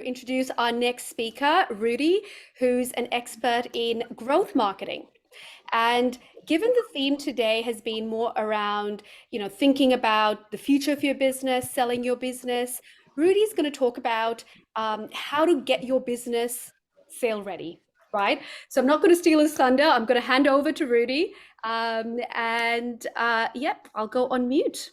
Introduce our next speaker, Rudy, who's an expert in growth marketing. And given the theme today has been more around, thinking about the future of your business, selling your business, Rudy's going to talk about how to get your business sale ready, right? So I'm not going to steal his thunder. I'm going to hand over to Rudy. Yep, I'll go on mute.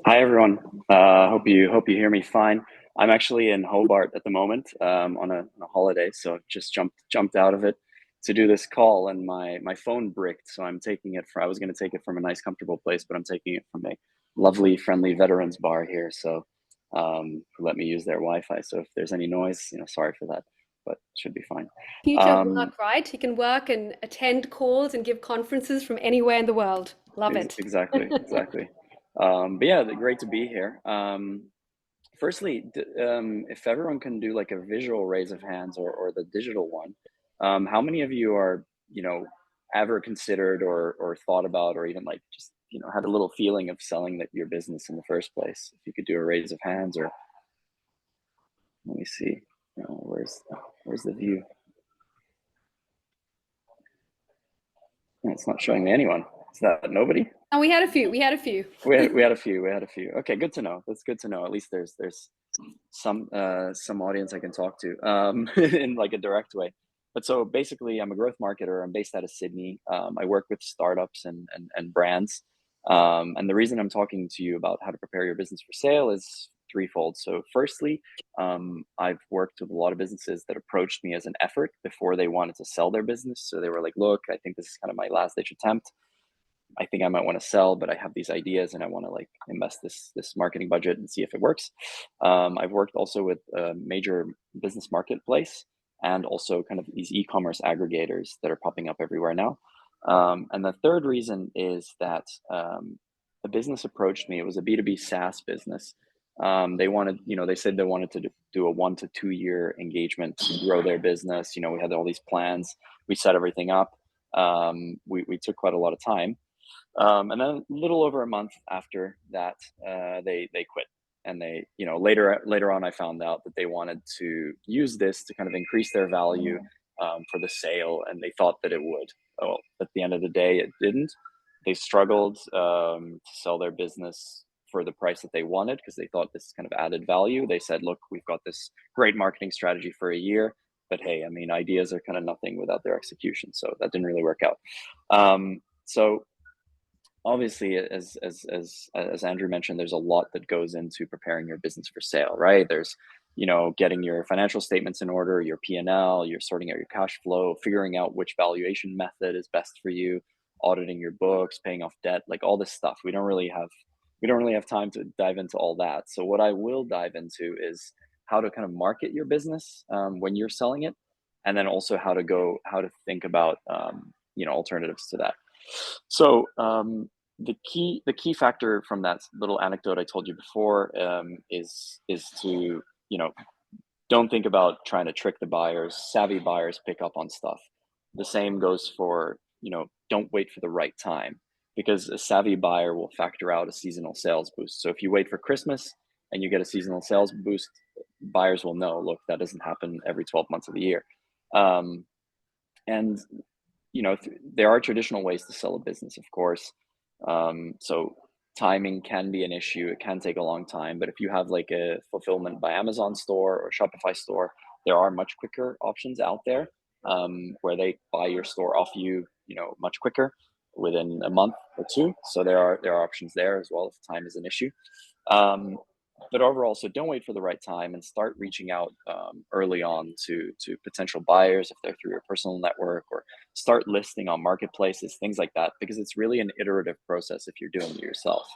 Hi everyone. Hope you hear me fine. I'm actually in Hobart at the moment on a holiday, so just jumped out of it to do this call, and my phone bricked. So I'm taking it I was going to take it from a nice, comfortable place, but I'm taking it from a lovely, friendly veterans bar here. So who let me use their Wi-Fi. So if there's any noise, sorry for that, but it should be fine. Future Um, work, right? He can work and attend calls and give conferences from anywhere in the world. Love it. exactly. But yeah, great to be here. Firstly, if everyone can do like a visual raise of hands or the digital one, how many of you are, ever considered or thought about or even like just, had a little feeling of selling your business in the first place? If you could do a raise of hands, or let me see, where's the view? It's not showing me anyone. Is that nobody? Oh, we had a few. We had a few. We had a few. We had a few. Okay, good to know. That's good to know. At least there's some audience I can talk to in like a direct way. But so basically, I'm a growth marketer. I'm based out of Sydney. I work with startups and brands. And the reason I'm talking to you about how to prepare your business for sale is threefold. So firstly, I've worked with a lot of businesses that approached me as an effort before they wanted to sell their business. So they were like, look, I think this is kind of my last ditch attempt. I think I might want to sell, but I have these ideas and I want to like invest this marketing budget and see if it works. I've worked also with a major business marketplace and also kind of these e-commerce aggregators that are popping up everywhere now. And the third reason is that a business approached me. It was a B2B SaaS business. They said they wanted to do a 1 to 2 year engagement to grow their business. We had all these plans. We set everything up. We took quite a lot of time. And then a little over a month after that, they quit. And they, later on, I found out that they wanted to use this to kind of increase their value for the sale, and they thought that it would. Oh, at the end of the day, it didn't. They struggled to sell their business for the price that they wanted because they thought this kind of added value. They said, "Look, we've got this great marketing strategy for a year, but hey, I mean, ideas are kind of nothing without their execution." So that didn't really work out. So obviously, as Andrew mentioned, there's a lot that goes into preparing your business for sale, right? There's getting your financial statements in order, your P&L, you're sorting out your cash flow, figuring out which valuation method is best for you, auditing your books, paying off debt, like all this stuff. We don't really have time to dive into all that. So what I will dive into is how to kind of market your business when you're selling it, and then also how to think about alternatives to that. So the key factor from that little anecdote I told you before is to don't think about trying to trick the buyers. Savvy buyers pick up on stuff. The same goes for don't wait for the right time, because a savvy buyer will factor out a seasonal sales boost. So if you wait for Christmas and you get a seasonal sales boost, buyers will know, look, that doesn't happen every 12 months of the year. And there are traditional ways to sell a business, of course. So timing can be an issue. It can take a long time, but if you have like a fulfillment by Amazon store or Shopify store, there are much quicker options out there where they buy your store off you, much quicker within a month or two. So there are options there as well if time is an issue. Um, but overall, so don't wait for the right time and start reaching out early on to potential buyers if they're through your personal network, or start listing on marketplaces, things like that, because it's really an iterative process if you're doing it yourself.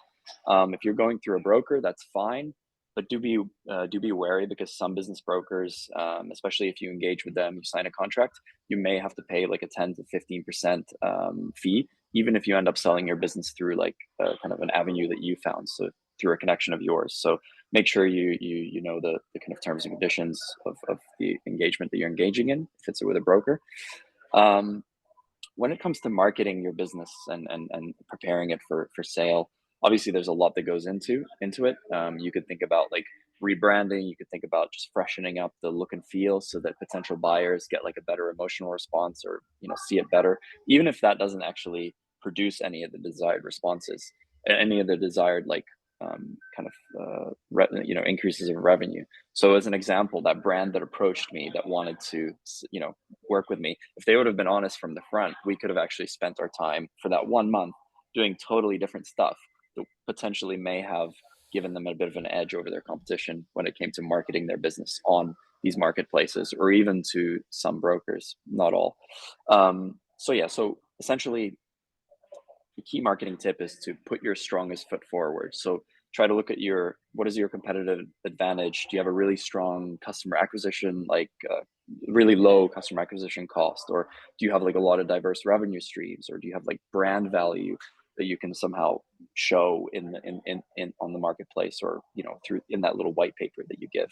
If you're going through a broker, that's fine, but do be wary, because some business brokers, especially if you engage with them, you sign a contract, you may have to pay like a 10 to 15% fee, even if you end up selling your business through like kind of an avenue that you found, so through a connection of yours. So make sure you know the kind of terms and conditions of the engagement that you're engaging in if it's with a broker. Um, when it comes to marketing your business and preparing it for sale, obviously there's a lot that goes into it. You could think about like rebranding. You could think about just freshening up the look and feel so that potential buyers get like a better emotional response, or see it better, even if that doesn't actually produce any of the desired responses, any of the desired like kind of increases of revenue. So as an example, that brand that approached me that wanted to work with me, if they would have been honest from the front, we could have actually spent our time for that 1 month doing totally different stuff that potentially may have given them a bit of an edge over their competition when it came to marketing their business on these marketplaces, or even to some brokers, not all. So essentially, the key marketing tip is to put your strongest foot forward. So try to look at what is your competitive advantage? Do you have a really strong customer acquisition, like really low customer acquisition cost, or do you have like a lot of diverse revenue streams, or do you have like brand value that you can somehow show in on the marketplace, or through in that little white paper that you give.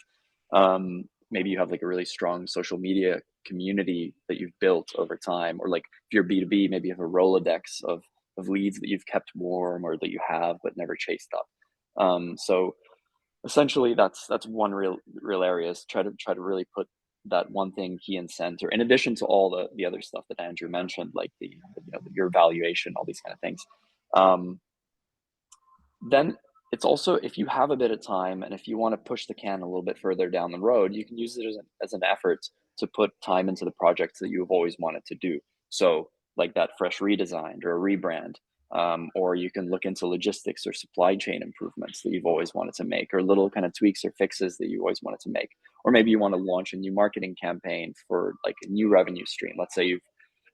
Maybe you have like a really strong social media community that you've built over time, or like if you're B2B, maybe you have a Rolodex of leads that you've kept warm, or that you have but never chased up. So essentially, that's one real area, is try to really put that one thing key and center, in addition to all the other stuff that Andrew mentioned, like your valuation, all these kind of things. Then it's also, if you have a bit of time and if you want to push the can a little bit further down the road, you can use it as an effort to put time into the projects that you've always wanted to do. So like that fresh redesign or a rebrand, or you can look into logistics or supply chain improvements that you've always wanted to make, or little kind of tweaks or fixes that you always wanted to make. Or maybe you want to launch a new marketing campaign for like a new revenue stream. Let's say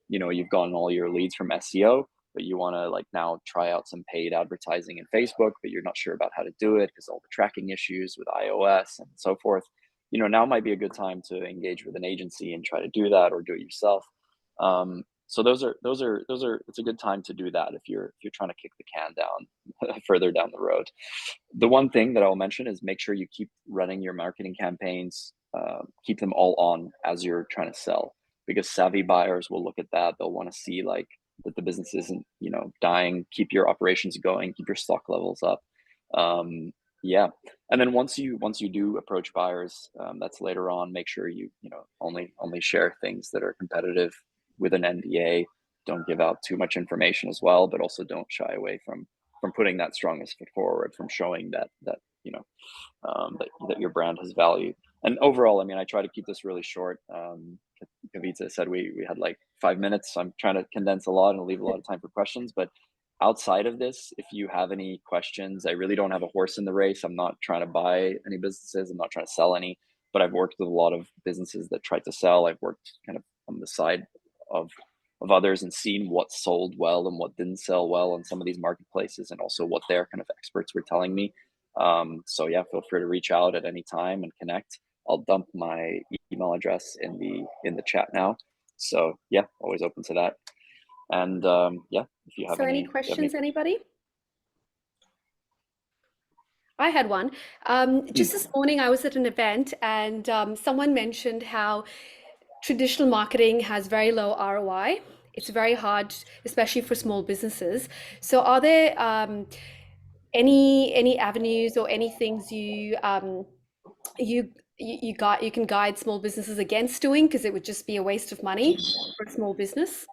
you've gotten all your leads from SEO, but you want to like now try out some paid advertising in Facebook, but you're not sure about how to do it because all the tracking issues with iOS and so forth. Now might be a good time to engage with an agency and try to do that, or do it yourself. So it's a good time to do that if you're trying to kick the can down further down the road. The one thing that I'll mention is make sure you keep running your marketing campaigns, keep them all on as you're trying to sell, because savvy buyers will look at that. They'll want to see like that the business isn't dying. Keep your operations going, keep your stock levels up. Yeah. And then once you do approach buyers, that's later on, make sure you only share things that are competitive with an NDA. Don't give out too much information as well, but also don't shy away from putting that strongest foot forward, from showing that that your brand has value. And overall, I mean, I try to keep this really short. Kavita said we had like 5 minutes, so I'm trying to condense a lot and leave a lot of time for questions. But outside of this, if you have any questions, I really don't have a horse in the race. I'm not trying to buy any businesses. I'm not trying to sell any, but I've worked with a lot of businesses that tried to sell. I've worked kind of on the side of others and seen what sold well and what didn't sell well on some of these marketplaces, and also what their kind of experts were telling me. So yeah, feel free to reach out at any time and connect. I'll dump my email address in the chat now. So yeah, always open to that. And yeah, if you have So any any questions, anybody? I had one. Just this morning, I was at an event and someone mentioned how traditional marketing has very low ROI. It's very hard, especially for small businesses. So are there any avenues or any things you can guide small businesses against doing, because it would just be a waste of money for a small business?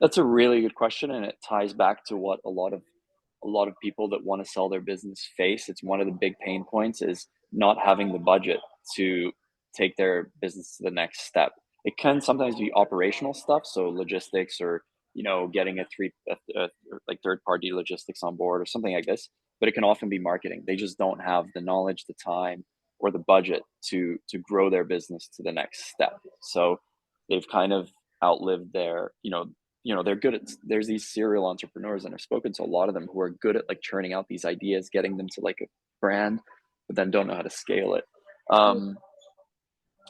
That's a really good question, and it ties back to what a lot of people that want to sell their business face. It's one of the big pain points, is not having the budget to take their business to the next step. It can sometimes be operational stuff, so logistics, or getting like third party logistics on board or something like this. But it can often be marketing. They just don't have the knowledge, the time, or the budget to grow their business to the next step. So they've kind of outlived their they're good at, there's these serial entrepreneurs, and I've spoken to a lot of them who are good at like churning out these ideas, getting them to like a brand, but then don't know how to scale it.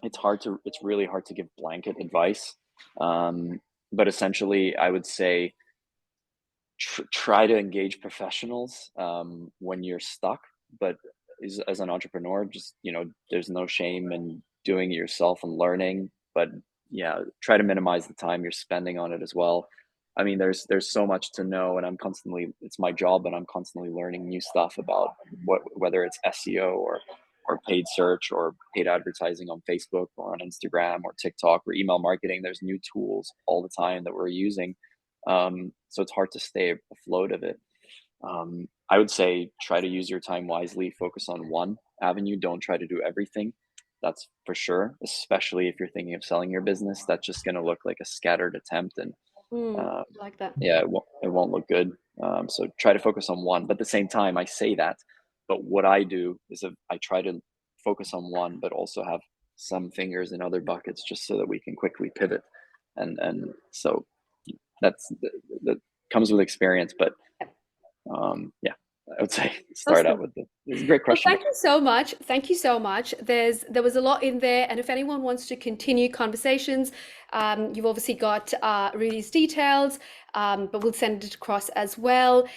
It's really hard to give blanket advice. But essentially I would say try to engage professionals when you're stuck. But as an entrepreneur, just there's no shame in doing it yourself and learning. But yeah, try to minimize the time you're spending on it as well. I mean, there's so much to know, and it's my job, and I'm constantly learning new stuff about whether it's SEO or paid search or paid advertising on Facebook or on Instagram or TikTok or email marketing. There's new tools all the time that we're using. So it's hard to stay afloat of it. I would say try to use your time wisely, focus on one avenue, don't try to do everything. That's for sure, especially if you're thinking of selling your business. That's just going to look like a scattered attempt, and uh, Like that. yeah, it won't look good. So try to focus on one. But at the same time, I say that, but what I do is I try to focus on one, but also have some fingers in other buckets, just so that we can quickly pivot. And so that comes with experience. But yeah, I would say start out Awesome. with it. It's a great Well, question. thank you so much. Thank you so much. There was a lot in there, and if anyone wants to continue conversations, you've obviously got Rudy's details, but we'll send it across as well.